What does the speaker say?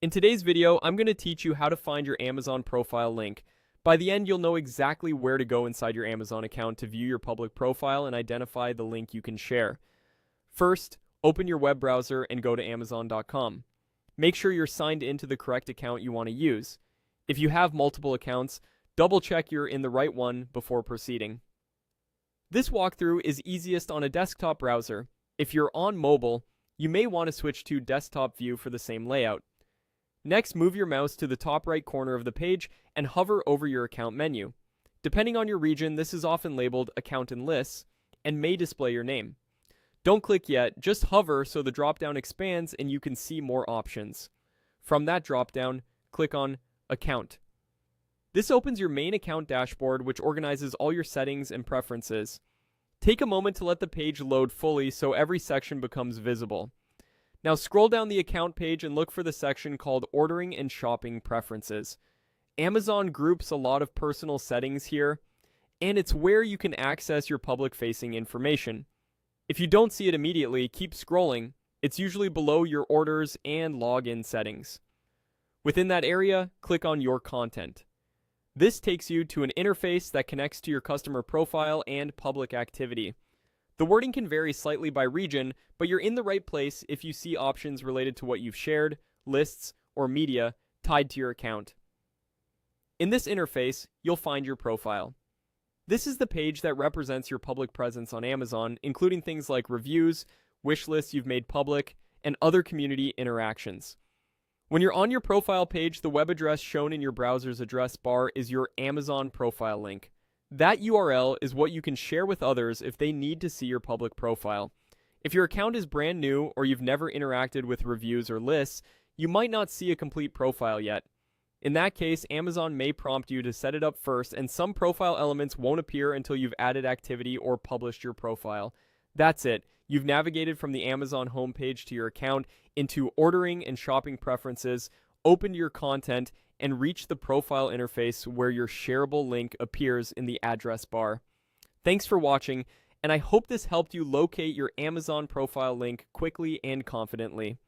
In today's video, I'm going to teach you how to find your Amazon profile link. By the end, you'll know exactly where to go inside your Amazon account to view your public profile and identify the link you can share. First, open your web browser and go to Amazon.com. Make sure you're signed into the correct account you want to use. If you have multiple accounts, double check you're in the right one before proceeding. This walkthrough is easiest on a desktop browser. If you're on mobile, you may want to switch to desktop view for the same layout. Next, move your mouse to the top right corner of the page and hover over your account menu. Depending on your region, this is often labeled Account and Lists and may display your name. Don't click yet, just hover so the drop-down expands and you can see more options. From that drop-down, click on Account. This opens your main account dashboard, which organizes all your settings and preferences. Take a moment to let the page load fully so every section becomes visible. Now scroll down the account page and look for the section called Ordering and Shopping Preferences. Amazon groups a lot of personal settings here, and it's where you can access your public-facing information. If you don't see it immediately, keep scrolling. It's usually below your orders and login settings. Within that area, click on Your Content. This takes you to an interface that connects to your customer profile and public activity. The wording can vary slightly by region, but you're in the right place if you see options related to what you've shared, lists, or media tied to your account. In this interface, you'll find your profile. This is the page that represents your public presence on Amazon, including things like reviews, wish lists you've made public, and other community interactions. When you're on your profile page, the web address shown in your browser's address bar is your Amazon profile link. That URL is what you can share with others if they need to see your public profile. If your account is brand new or you've never interacted with reviews or lists, you might not see a complete profile yet. In that case, Amazon may prompt you to set it up first, and some profile elements won't appear until you've added activity or published your profile. That's it. You've navigated from the Amazon homepage to your account into ordering and shopping preferences, opened your content, and reach the profile interface where your shareable link appears in the address bar. Thanks for watching, and I hope this helped you locate your Amazon profile link quickly and confidently.